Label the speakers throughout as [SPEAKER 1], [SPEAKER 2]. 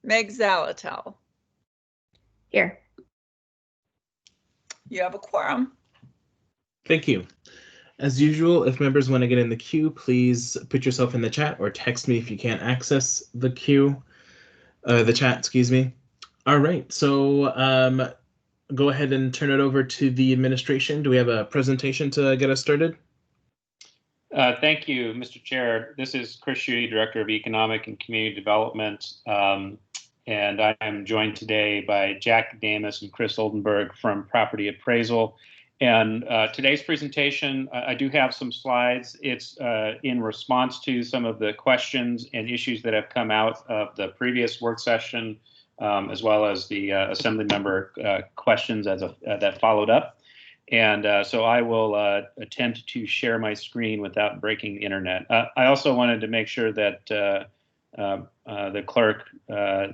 [SPEAKER 1] Meg Zalatel.
[SPEAKER 2] Here.
[SPEAKER 1] You have a quorum.
[SPEAKER 3] Thank you. As usual, if members want to get in the queue, please put yourself in the chat or text me if you can't access the chat, excuse me. All right, so go ahead and turn it over to the administration. Do we have a presentation to get us started?
[SPEAKER 4] Thank you, Mr. Chair. This is Chris Schutte, Director of Economic and Community Development, and I am joined today by Jack Damas and Chris Oldenburg from Property Appraisal. And today's presentation, I do have some slides. It's in response to some of the questions and issues that have come out of the previous work session, as well as the Assembly member questions that followed up. And so I will attempt to share my screen without breaking the internet. I also wanted to make sure that the clerk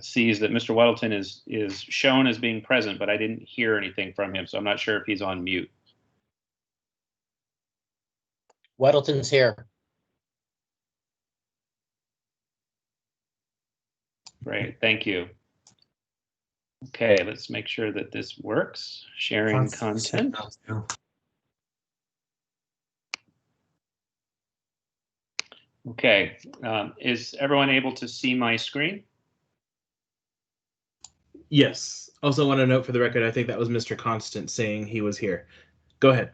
[SPEAKER 4] sees that Mr. Weddleton is shown as being present, but I didn't hear anything from him, so I'm not sure if he's on mute.
[SPEAKER 5] Weddleton's here.
[SPEAKER 4] Great, thank you. Okay, let's make sure that this works. Sharing content. Okay, is everyone able to see my screen?
[SPEAKER 3] Yes. Also want to note for the record, I think that was Mr. Constant saying he was here. Go ahead.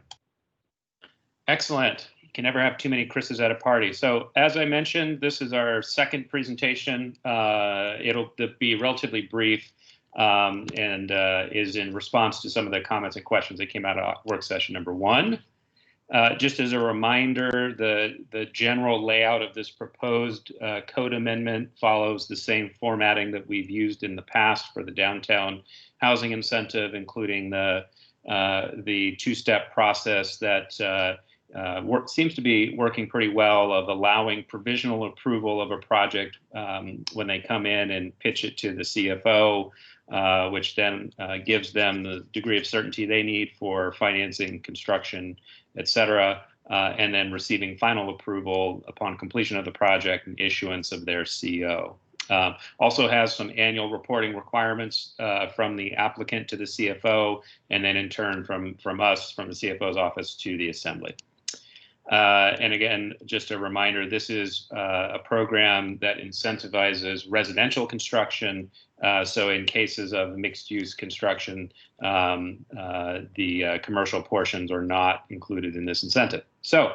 [SPEAKER 4] Excellent. You can never have too many Chris's at a party. So as I mentioned, this is our second presentation. It'll be relatively brief. And is in response to some of the comments and questions that came out of work session number 1. Just as a reminder, the general layout of this proposed code amendment follows the same formatting that we've used in the past for the downtown housing incentive, including the two-step process that seems to be working pretty well, of allowing provisional approval of a project when they come in and pitch it to the CFO, which then gives them the degree of certainty they need for financing, construction, et cetera, and then receiving final approval upon completion of the project and issuance of their CO. Also has some annual reporting requirements from the applicant to the CFO, and then in turn from us, from the CFO's office to the Assembly. And again, just a reminder, this is a program that incentivizes residential construction. So in cases of mixed-use construction, the commercial portions are not included in this incentive. So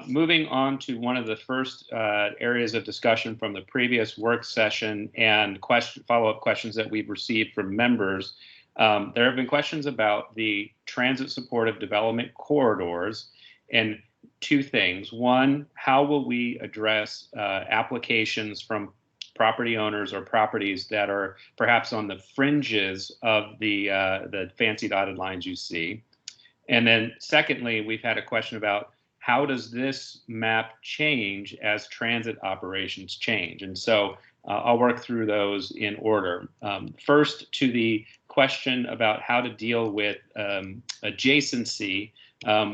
[SPEAKER 4] moving on to one of the first areas of discussion from the previous work session and follow-up questions that we've received from members. There have been questions about the transit supportive development corridors. And two things. One, how will we address applications from property owners or properties that are perhaps on the fringes of the fancy dotted lines you see? And then secondly, we've had a question about how does this map change as transit operations change? And so I'll work through those in order. First, to the question about how to deal with adjacency.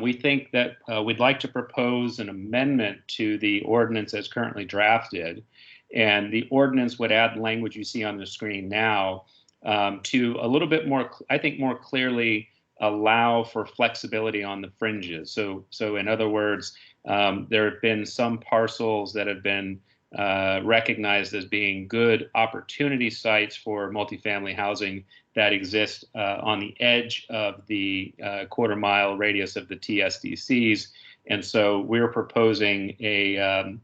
[SPEAKER 4] We think that we'd like to propose an amendment to the ordinance as currently drafted. And the ordinance would add language you see on the screen now to a little bit more, I think, more clearly allow for flexibility on the fringes. So in other words, there have been some parcels that have been recognized as being good opportunity sites for multifamily housing that exist on the edge of the quarter-mile radius of the TSDCs. And so we're proposing a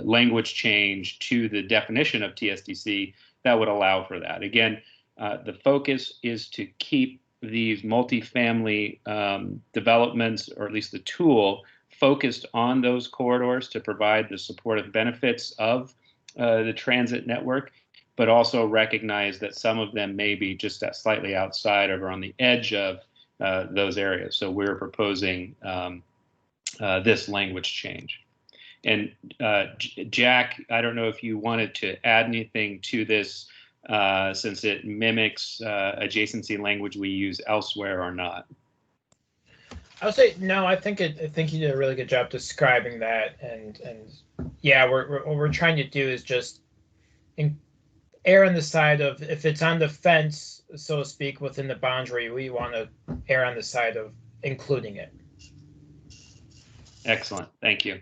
[SPEAKER 4] language change to the definition of TSDC that would allow for that. Again, the focus is to keep these multifamily developments, or at least the tool, focused on those corridors to provide the supportive benefits of the transit network, but also recognize that some of them may be just slightly outside or on the edge of those areas. So we're proposing this language change. And Jack, I don't know if you wanted to add anything to this since it mimics adjacency language we use elsewhere or not.
[SPEAKER 6] I would say no. I think you did a really good job describing that, and yeah, what we're trying to do is just err on the side of, if it's on the fence, so to speak, within the boundary, we want to err on the side of including it.
[SPEAKER 4] Excellent, thank you.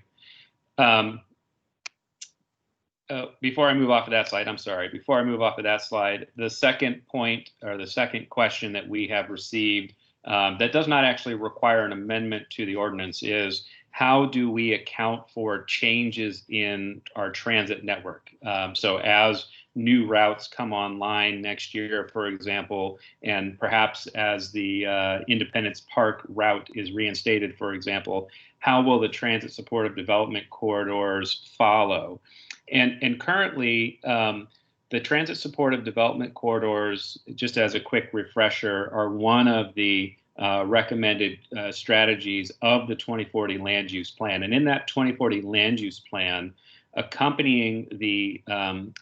[SPEAKER 4] Before I move off of that slide, I'm sorry, before I move off of that slide, the second point or the second question that we have received that does not actually require an amendment to the ordinance is, how do we account for changes in our transit network? So as new routes come online next year, for example, and perhaps as the Independence Park route is reinstated, for example, how will the transit supportive development corridors follow? And currently, the transit supportive development corridors, just as a quick refresher, are one of the recommended strategies of the 2040 land use plan. And in that 2040 land use plan, accompanying the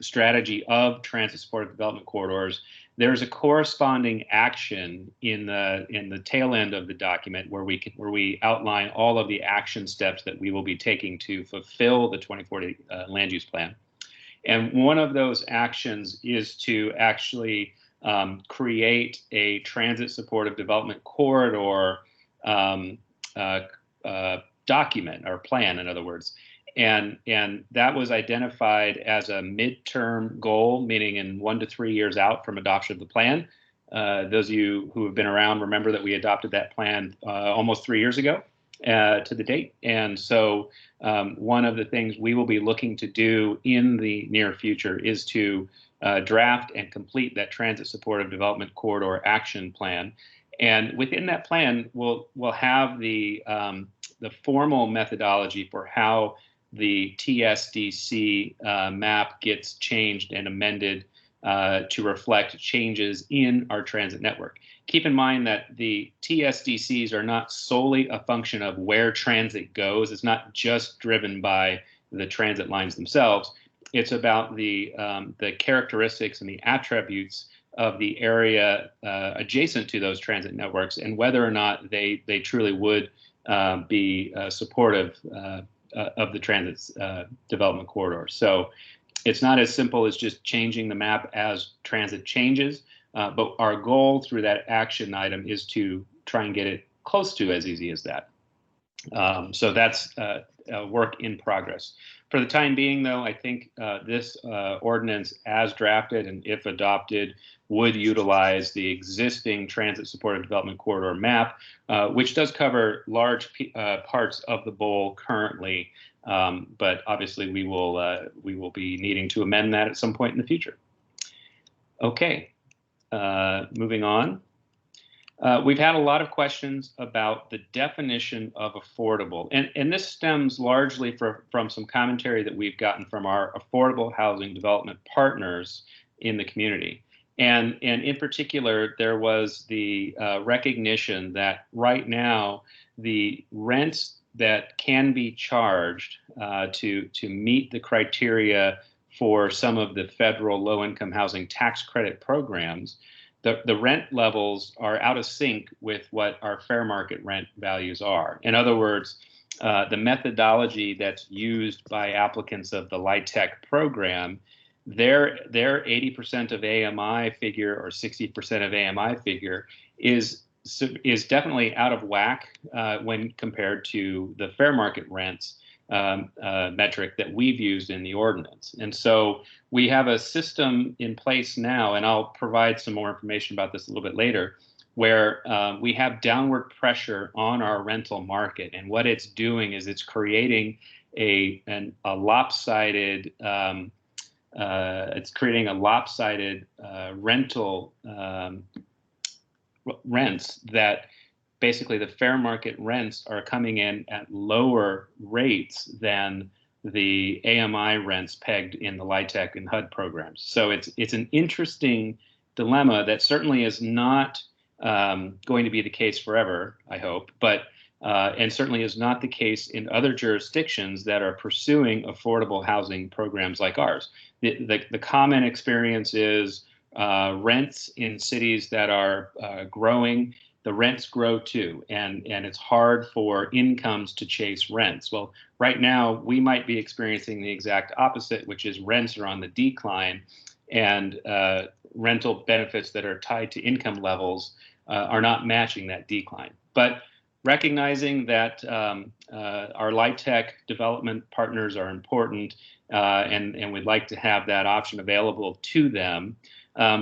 [SPEAKER 4] strategy of transit supportive development corridors, there's a corresponding action in the tail end of the document where we outline all of the action steps that we will be taking to fulfill the 2040 land use plan. And one of those actions is to actually create a transit supportive development corridor document or plan, in other words. And that was identified as a midterm goal, meaning in 1 to 3 years out from adoption of the plan. Those of you who have been around remember that we adopted that plan almost 3 years ago to the date. And so one of the things we will be looking to do in the near future is to draft and complete that transit supportive development corridor action plan. And within that plan, we'll have the formal methodology for how the TSDC map gets changed and amended to reflect changes in our transit network. Keep in mind that the TSDCs are not solely a function of where transit goes. It's not just driven by the transit lines themselves. It's about the characteristics and the attributes of the area adjacent to those transit networks and whether or not they truly would be supportive of the transit development corridor. So it's not as simple as just changing the map as transit changes, but our goal through that action item is to try and get it close to as easy as that. So that's a work in progress. For the time being, though, I think this ordinance as drafted and if adopted would utilize the existing transit supported development corridor map, which does cover large parts of the bowl currently. But obviously we will be needing to amend that at some point in the future. Okay, moving on. We've had a lot of questions about the definition of affordable, and this stems largely from some commentary that we've gotten from our affordable housing development partners in the community. And in particular, there was the recognition that right now the rents that can be charged to meet the criteria for some of the federal low-income housing tax credit programs, the rent levels are out of sync with what our fair market rent values are. In other words, the methodology that's used by applicants of the LIHTC program, their 80% of AMI figure or 60% of AMI figure is definitely out of whack when compared to the fair market rents metric that we've used in the ordinance. And so we have a system in place now, and I'll provide some more information about this a little bit later, where we have downward pressure on our rental market. And what it's doing is it's creating a lopsided rental rents that basically the fair market rents are coming in at lower rates than the AMI rents pegged in the LIHTC and HUD programs. So it's an interesting dilemma that certainly is not going to be the case forever, I hope, but and certainly is not the case in other jurisdictions that are pursuing affordable housing programs like ours. The common experience is rents in cities that are growing, the rents grow too, and it's hard for incomes to chase rents. Well, right now we might be experiencing the exact opposite, which is rents are on the decline, and rental benefits that are tied to income levels are not matching that decline. But recognizing that our light tech development partners are important and we'd like to have that option available to them,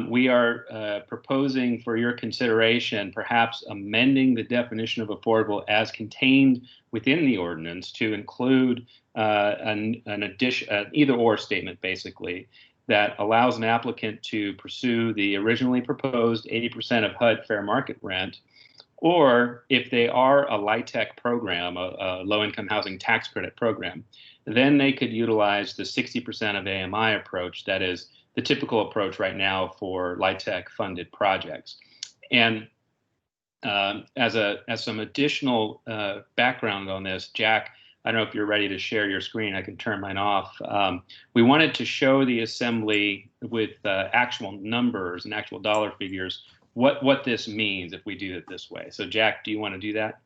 [SPEAKER 4] we are proposing for your consideration perhaps amending the definition of affordable as contained within the ordinance to include an either-or statement, basically, that allows an applicant to pursue the originally proposed 80% of HUD fair market rent, or if they are a LIHTC program, a low-income housing tax credit program, then they could utilize the 60% of AMI approach that is the typical approach right now for LIHTC funded projects. And as some additional background on this, Jack, I don't know if you're ready to share your screen. I can turn mine off. We wanted to show the assembly with actual numbers and actual dollar figures what this means if we do it this way. So Jack, do you want to do that?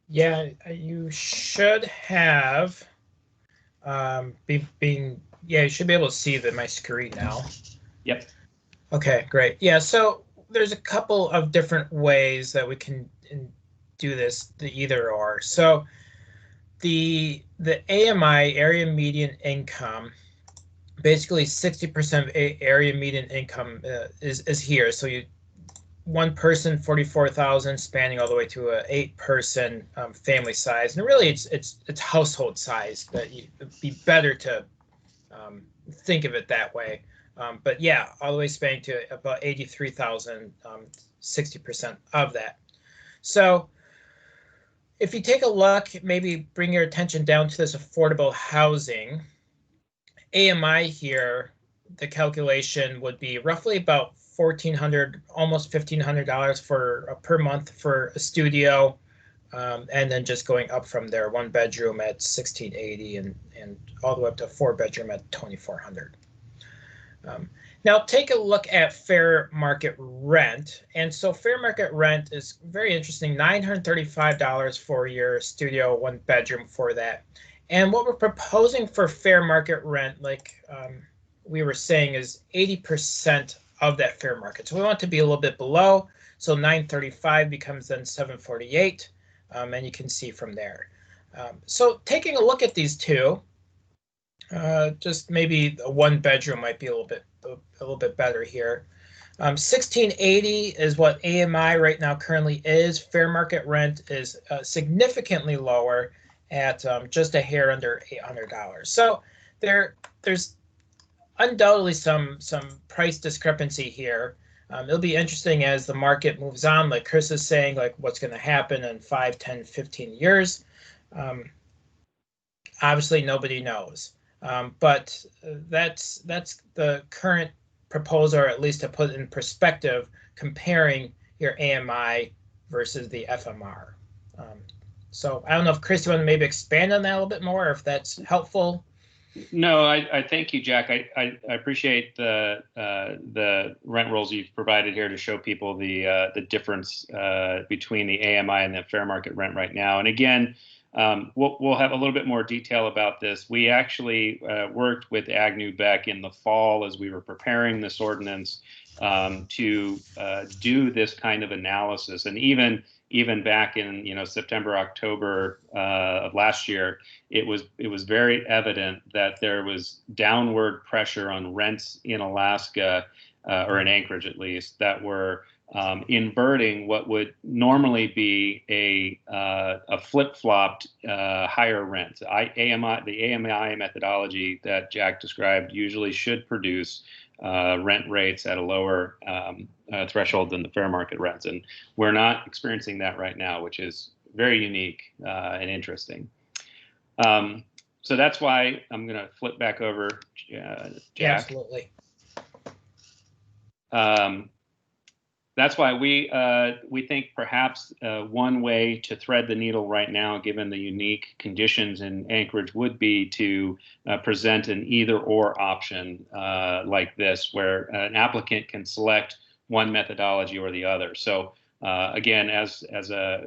[SPEAKER 6] Yeah, you should have you should be able to see my screen now.
[SPEAKER 4] Yep.
[SPEAKER 6] Okay, great. Yeah, so there's a couple of different ways that we can do this, the either or. So the AMI, area median income, basically 60% of area median income is here. So one person, 44,000, spanning all the way to a 8-person family size, and really it's household size. But it'd be better to think of it that way. But yeah, all the way spanning to about 83,000, 60% of that. So if you take a look, maybe bring your attention down to this affordable housing, AMI here, the calculation would be roughly about $1,400, almost $1,500 for per month for a studio, and then just going up from there, 1 bedroom at $1,680 and all the way up to a 4-bedroom at $2,400. Now take a look at fair market rent. And so fair market rent is very interesting, $935 for your studio, 1 bedroom for that. And what we're proposing for fair market rent, like we were saying, is 80% of that fair market. So we want to be a little bit below. So 935 becomes then 748, and you can see from there. So taking a look at these two, just maybe a 1 bedroom might be a little bit better here. 1680 is what AMI right now currently is. Fair market rent is significantly lower at just a hair under $800. So there's undoubtedly some price discrepancy here. It'll be interesting as the market moves on, like Chris is saying, like what's going to happen in 5, 10, 15 years. Obviously, nobody knows. But that's the current proposal, or at least to put in perspective, comparing your AMI versus the FMR. So I don't know if Chris, you want to maybe expand on that a little bit more, if that's helpful.
[SPEAKER 4] No, I thank you, Jack. I appreciate the rent rolls you've provided here to show people the difference between the AMI and the fair market rent right now. And again, we'll have a little bit more detail about this. We actually worked with Agnew Beck in the fall as we were preparing this ordinance to do this kind of analysis, and even back in September, October of last year, it was very evident that there was downward pressure on rents in Alaska, or in Anchorage at least, that were inverting what would normally be a flip-flopped higher rent. The AMI methodology that Jack described usually should produce rent rates at a lower threshold than the fair market rents, and we're not experiencing that right now, which is very unique and interesting. So that's why I'm going to flip back over, Jack.
[SPEAKER 6] Yeah, absolutely.
[SPEAKER 4] That's why we think perhaps one way to thread the needle right now, given the unique conditions in Anchorage, would be to present an either-or option like this, where an applicant can select one methodology or the other. So Again, as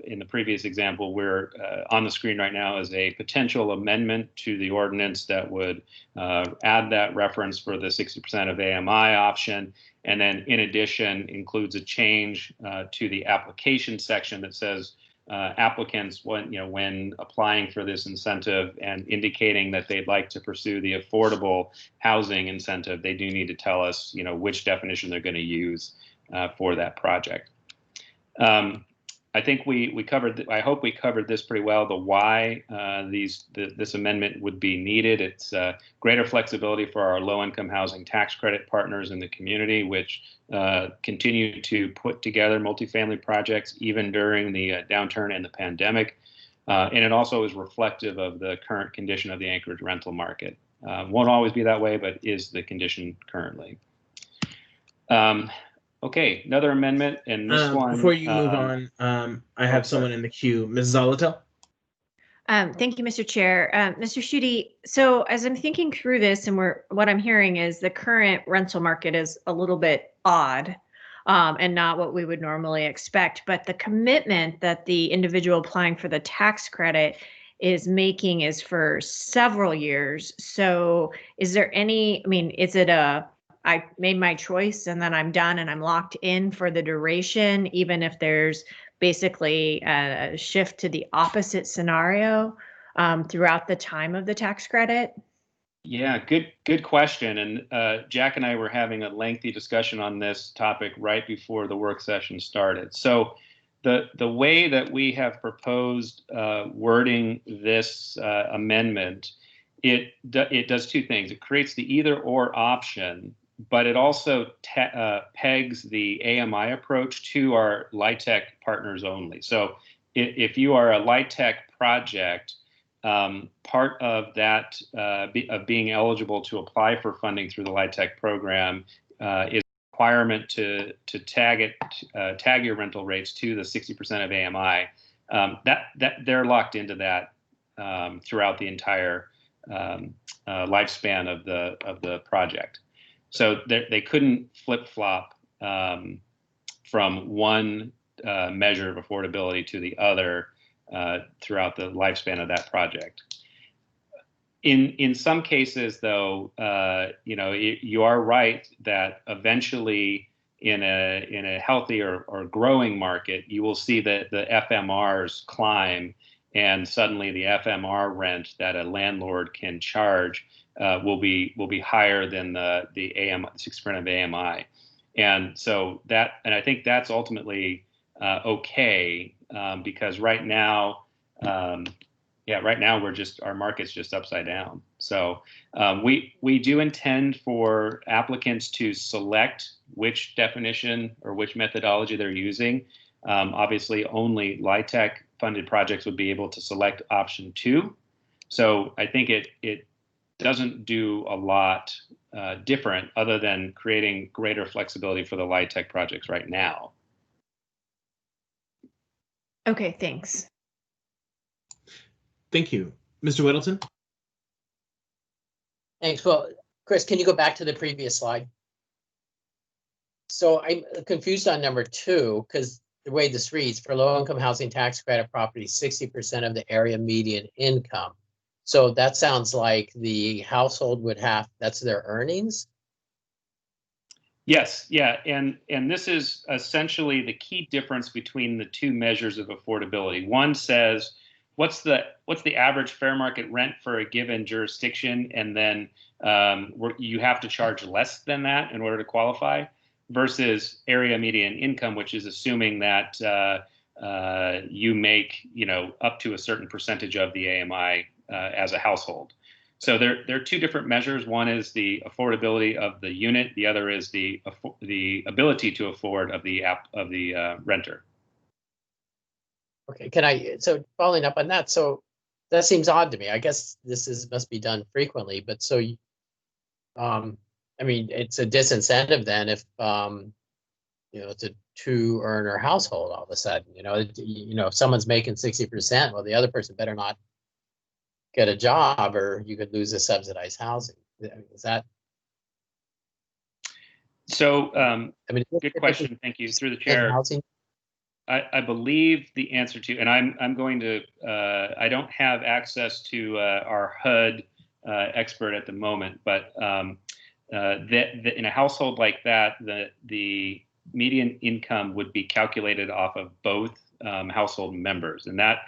[SPEAKER 4] in the previous example, we're on the screen right now as a potential amendment to the ordinance that would add that reference for the 60% of AMI option, and then in addition includes a change to the application section that says applicants, when applying for this incentive and indicating that they'd like to pursue the affordable housing incentive, they do need to tell us, which definition they're going to use for that project. I think we covered. I hope we covered this pretty well. The why this amendment would be needed. It's greater flexibility for our low-income housing tax credit partners in the community, which continue to put together multifamily projects even during the downturn and the pandemic. And it also is reflective of the current condition of the anchored rental market. Won't always be that way, but is the condition currently. Okay, another amendment, and this one.
[SPEAKER 3] Before you move on, I have someone in the queue, Ms. Zolotel.
[SPEAKER 2] Thank you, Mr. Chair. Mr. Schutte, so as I'm thinking through this, and what I'm hearing is the current rental market is a little bit odd and not what we would normally expect, but the commitment that the individual applying for the tax credit is making is for several years. So is there any, is it I made my choice and then I'm done and I'm locked in for the duration, even if there's basically a shift to the opposite scenario throughout the time of the tax credit?
[SPEAKER 4] Yeah, good question. And Jack and I were having a lengthy discussion on this topic right before the work session started. So the way that we have proposed wording this amendment, it does two things. It creates the either or option, but it also pegs the AMI approach to our LIHTC partners only. So if you are a LIHTC project, part of that, of being eligible to apply for funding through the LIHTC program is a requirement to tag your rental rates to the 60% of AMI. That they're locked into that throughout the entire lifespan of the project. So they couldn't flip-flop from one measure of affordability to the other throughout the lifespan of that project. In some cases, though, you are right that eventually in a healthy or growing market, you will see that the FMRs climb, and suddenly the FMR rent that a landlord can charge will be higher than the 6% of AMI, and so I think that's ultimately okay because right now, our market's just upside down. So we do intend for applicants to select which definition or which methodology they're using. Obviously, only LIHTC funded projects would be able to select option 2. So I think it doesn't do a lot different other than creating greater flexibility for the LIHTC projects right now.
[SPEAKER 2] Okay, thanks.
[SPEAKER 3] Thank you. Mr. Whittleton?
[SPEAKER 5] Thanks. Well, Chris, can you go back to the previous slide? So I'm confused on number 2, because the way this reads, for low-income housing tax credit properties, 60% of the area median income. So that sounds like the household would have, that's their earnings?
[SPEAKER 4] Yes, yeah, and this is essentially the key difference between the two measures of affordability. One says, what's the average fair market rent for a given jurisdiction, and then you have to charge less than that in order to qualify, versus area median income, which is assuming that you make up to a certain percentage of the AMI as a household. So there are two different measures. One is the affordability of the unit. The other is the ability to afford of the renter.
[SPEAKER 5] Okay, so following up on that, so that seems odd to me. I guess this must be done frequently, but so, it's a disincentive then if, it's a 2-earner household all of a sudden, if someone's making 60%, well, the other person better not get a job or you could lose the subsidized housing. Is that?
[SPEAKER 4] So, good question. Thank you. Through the chair. I believe the answer to, and I'm going to, I don't have access to our HUD expert at the moment, but that in a household like that, the median income would be calculated off of both household members, and that,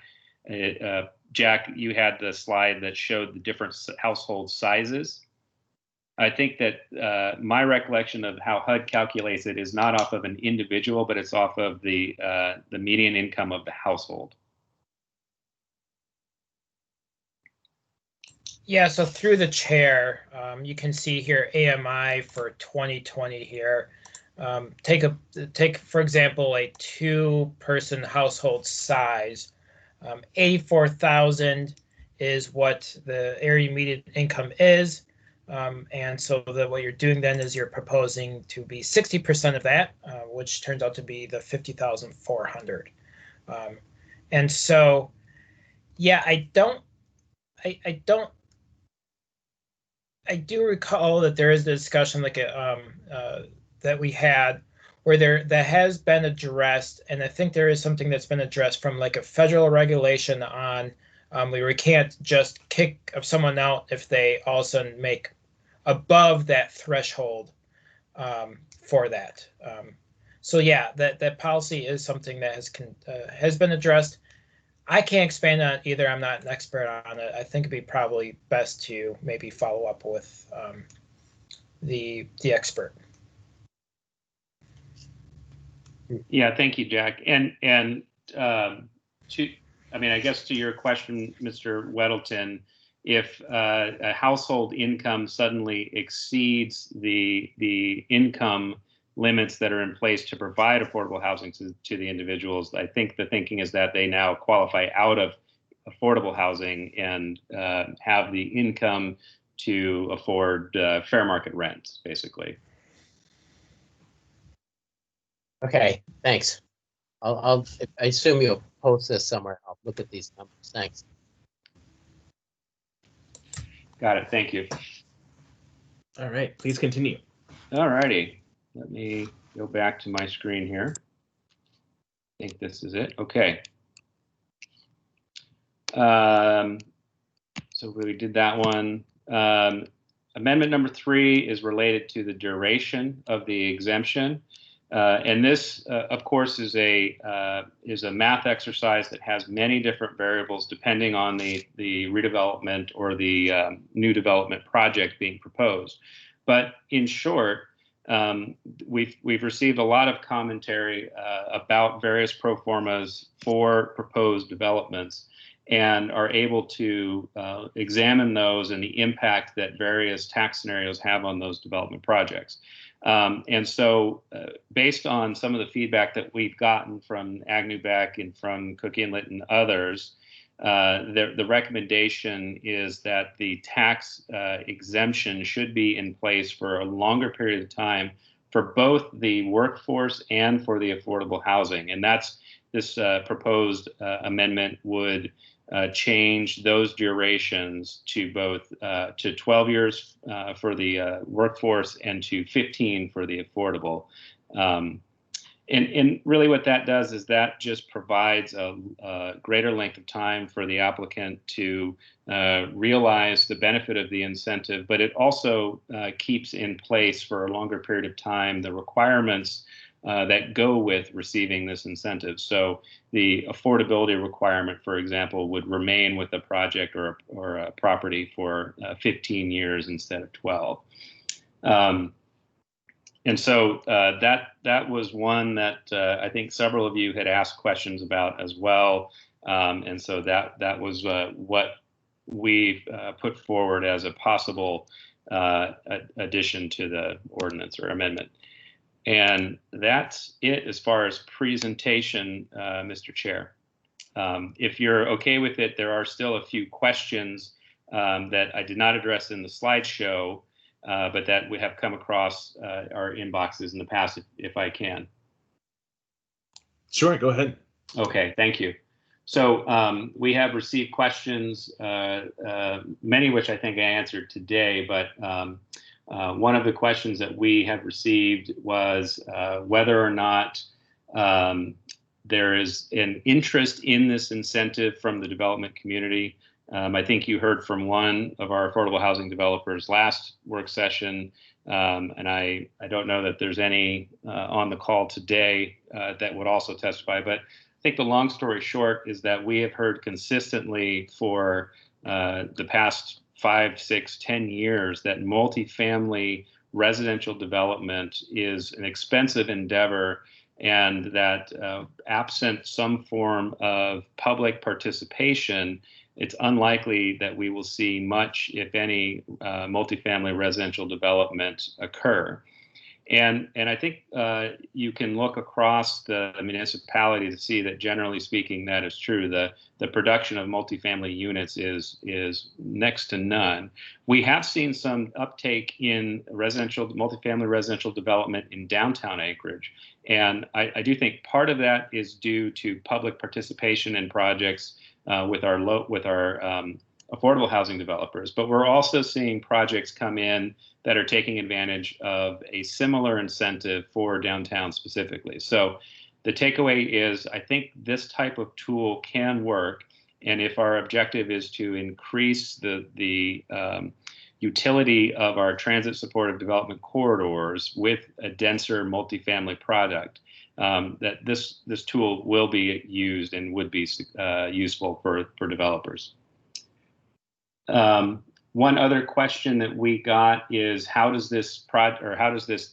[SPEAKER 4] Jack, you had the slide that showed the different household sizes. I think that my recollection of how HUD calculates it is not off of an individual, but it's off of the median income of the household.
[SPEAKER 6] Yeah, so through the chair, you can see here AMI for 2020 here. Take for example a 2-person household size. 84,000 is what the area median income is. And so what you're doing then is you're proposing to be 60% of that, which turns out to be the 50,400. And so, yeah, I do recall that there is a discussion like that we had where that has been addressed, and I think there is something that's been addressed from like a federal regulation on where we can't just kick someone out if they all of a sudden make above that threshold for that. So yeah, that policy is something that has been addressed. I can't expand on it either. I'm not an expert on it. I think it'd be probably best to maybe follow up with the expert.
[SPEAKER 4] Yeah, thank you, Jack. And I guess to your question, Mr. Weddleton, if a household income suddenly exceeds the income limits that are in place to provide affordable housing to the individuals, I think the thinking is that they now qualify out of affordable housing and have the income to afford fair market rent, basically.
[SPEAKER 5] Okay, thanks. I assume you'll post this somewhere. I'll look at these numbers. Thanks.
[SPEAKER 4] Got it. Thank you.
[SPEAKER 3] All right, please continue.
[SPEAKER 4] All righty. Let me go back to my screen here. I think this is it. Okay. So we did that one. Amendment number 3 is related to the duration of the exemption. And this, of course, is a math exercise that has many different variables depending on the redevelopment or the new development project being proposed. But in short, we've received a lot of commentary about various pro formas for proposed developments, and are able to examine those and the impact that various tax scenarios have on those development projects. And so based on some of the feedback that we've gotten from Agnew-Beck and from Cook Inlet and others, the recommendation is that the tax exemption should be in place for a longer period of time for both the workforce and for the affordable housing. And this proposed amendment would change those durations to both to 12 years for the workforce and to 15 for the affordable. And really what that does is that just provides a greater length of time for the applicant to realize the benefit of the incentive, but it also keeps in place for a longer period of time the requirements that go with receiving this incentive. So the affordability requirement, for example, would remain with a project or a property for 15 years instead of 12. And so that was one that I think several of you had asked questions about as well. And so that was what we put forward as a possible addition to the ordinance or amendment. And that's it as far as presentation, Mr. Chair. If you're okay with it, there are still a few questions that I did not address in the slideshow, but that we have come across our inboxes in the past, if I can.
[SPEAKER 3] Sure, go ahead.
[SPEAKER 4] Okay, thank you. So we have received questions, many of which I think I answered today, but one of the questions that we have received was whether or not There is an interest in this incentive from the development community. I think you heard from one of our affordable housing developers last work session, and I don't know that there's any on the call today that would also testify, but I think the long story short is that we have heard consistently for the past 5, 6, 10 years that multifamily residential development is an expensive endeavor, and that absent some form of public participation, it's unlikely that we will see much, if any, multifamily residential development occur. And I think you can look across the municipality to see that, generally speaking, that is true. The production of multifamily units is next to none. We have seen some uptake in multifamily residential development in downtown Anchorage, and I do think part of that is due to public participation in projects with our affordable housing developers. But we're also seeing projects come in that are taking advantage of a similar incentive for downtown specifically. So the takeaway is, I think this type of tool can work. And if our objective is to increase the utility of our transit supportive development corridors with a denser multifamily product, that this tool will be used and would be useful for developers. One other question that we got is, how does this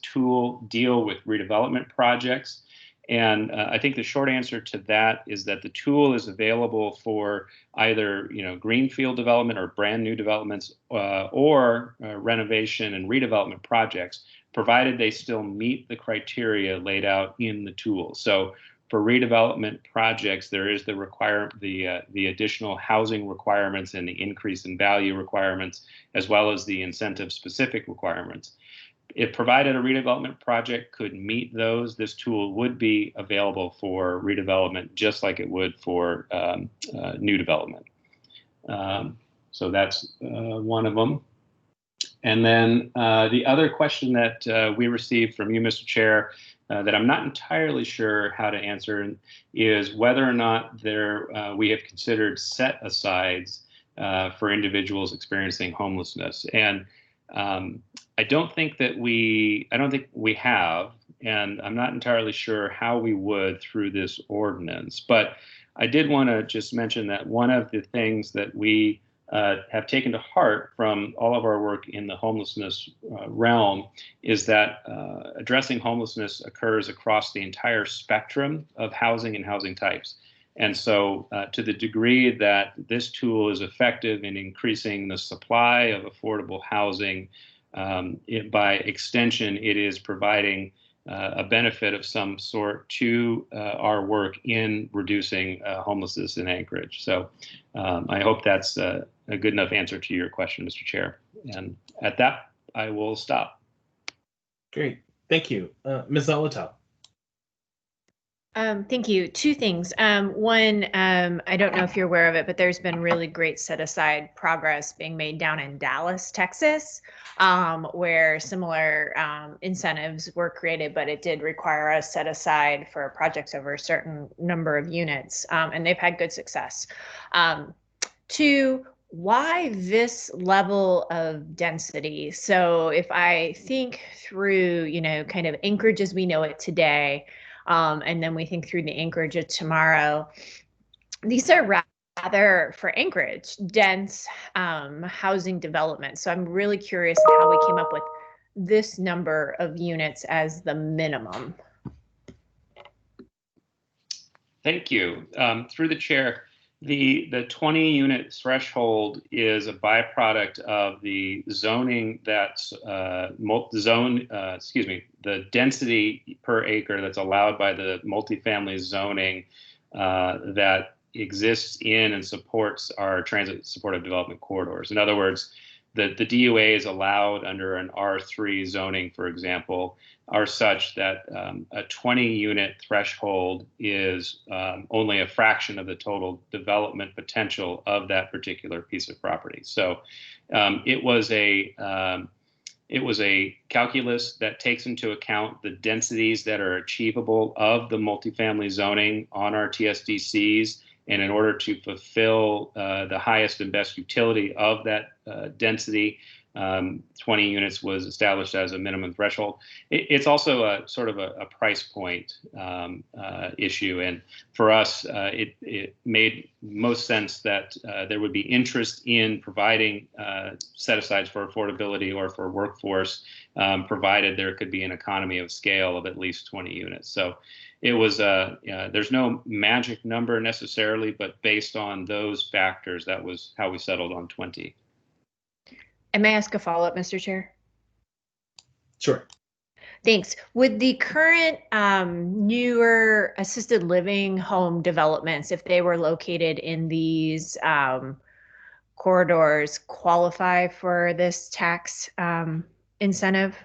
[SPEAKER 4] tool deal with redevelopment projects? And I think the short answer to that is that the tool is available for either greenfield development or brand new developments or renovation and redevelopment projects, provided they still meet the criteria laid out in the tool. So for redevelopment projects, there is the additional housing requirements and the increase in value requirements, as well as the incentive-specific requirements. If provided a redevelopment project could meet those, this tool would be available for redevelopment, just like it would for new development. So that's one of them. And then the other question that we received from you, Mr. Chair, that I'm not entirely sure how to answer is whether or not we have considered set-asides for individuals experiencing homelessness. And I don't think we have, and I'm not entirely sure how we would through this ordinance. But I did want to just mention that one of the things that we have taken to heart from all of our work in the homelessness realm is that addressing homelessness occurs across the entire spectrum of housing and housing types. And so to the degree that this tool is effective in increasing the supply of affordable housing, by extension, it is providing a benefit of some sort to our work in reducing homelessness in Anchorage. So I hope that's a good enough answer to your question, Mr. Chair. And at that, I will stop.
[SPEAKER 3] Great. Thank you. Ms. Zolotow.
[SPEAKER 2] Thank you. Two things. One, I don't know if you're aware of it, but there's been really great set-aside progress being made down in Dallas, Texas, where similar incentives were created, but it did require a set-aside for projects over a certain number of units, and they've had good success. Two, why this level of density? So if I think through, kind of Anchorage as we know it today, and then we think through the Anchorage of tomorrow, these are rather, for Anchorage, dense housing development. So I'm really curious how we came up with this number of units as the minimum.
[SPEAKER 4] Thank you. Through the chair, the 20-unit threshold is a byproduct of the zoning that's the density per acre that's allowed by the multifamily zoning that exists in and supports our transit supportive development corridors. In other words, the DUA is allowed under an R3 zoning, for example, are such that a 20-unit threshold is only a fraction of the total development potential of that particular piece of property. So it was It was a calculus that takes into account the densities that are achievable of the multifamily zoning on our TSDCs. And in order to fulfill the highest and best utility of that density, 20 units was established as a minimum threshold. It's also a sort of a price point issue. And for us, it made most sense that there would be interest in providing set-asides for affordability or for workforce, provided there could be an economy of scale of at least 20 units. So it was, there's no magic number necessarily, but based on those factors, that was how we settled on 20.
[SPEAKER 2] And may I ask a follow-up, Mr. Chair?
[SPEAKER 3] Sure.
[SPEAKER 2] Thanks. Would the current newer assisted living home developments, if they were located in these corridors, qualify for this tax incentive?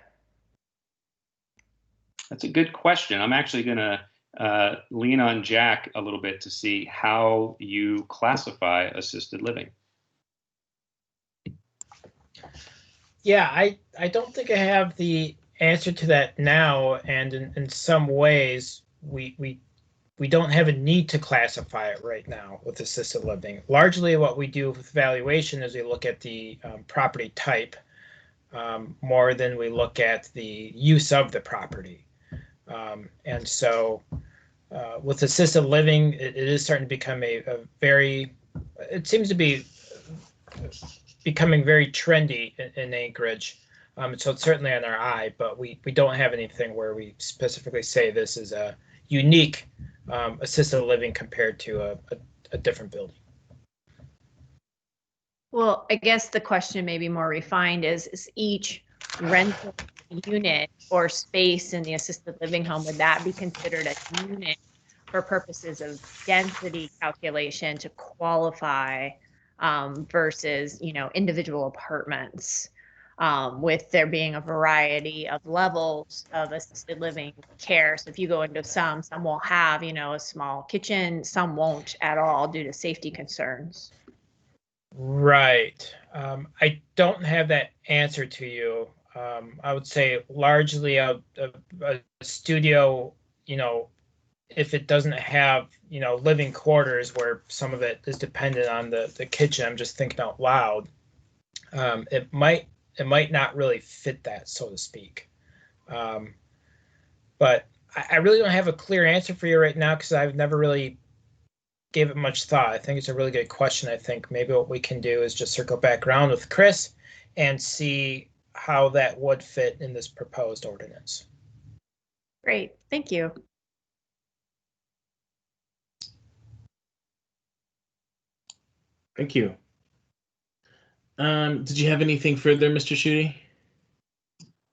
[SPEAKER 4] That's a good question. I'm actually going to lean on Jack a little bit to see how you classify assisted living.
[SPEAKER 6] Yeah, I don't think I have the answer to that now, and in some ways we don't have a need to classify it right now with assisted living. Largely what we do with valuation is we look at the property type more than we look at the use of the property. And so with assisted living, it is starting to become a very, it seems to be becoming very trendy in Anchorage. So it's certainly on our eye, but we don't have anything where we specifically say this is a unique assisted living compared to a different building.
[SPEAKER 2] Well, I guess the question may be more refined is each rental unit or space in the assisted living home, would that be considered a unit for purposes of density calculation to qualify versus, individual apartments, with there being a variety of levels of assisted living care. So if you go into some will have, a small kitchen, some won't at all due to safety concerns.
[SPEAKER 6] Right. I don't have that answer to you. I would say largely a studio, if it doesn't have, living quarters where some of it is dependent on the kitchen, I'm just thinking out loud. It might not really fit that, so to speak. But I really don't have a clear answer for you right now because I've never really gave it much thought. I think it's a really good question. I think maybe what we can do is just circle back around with Chris and see how that would fit in this proposed ordinance.
[SPEAKER 2] Great, thank you.
[SPEAKER 3] Thank you. Did you have anything further, Mr. Schutte?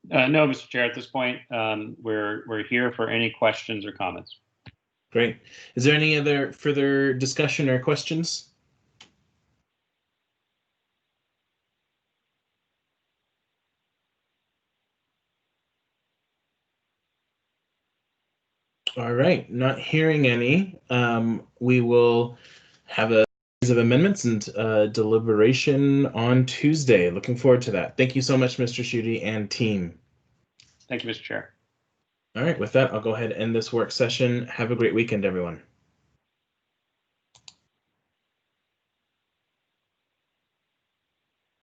[SPEAKER 4] No, Mr. Chair, at this point, we're here for any questions or comments.
[SPEAKER 3] Great. Is there any other further discussion or questions? All right, not hearing any. We will have a series of amendments and deliberation on Tuesday. Looking forward to that. Thank you so much, Mr. Schutte and team.
[SPEAKER 4] Thank you, Mr. Chair.
[SPEAKER 3] All right, with that, I'll go ahead and end this work session. Have a great weekend, everyone.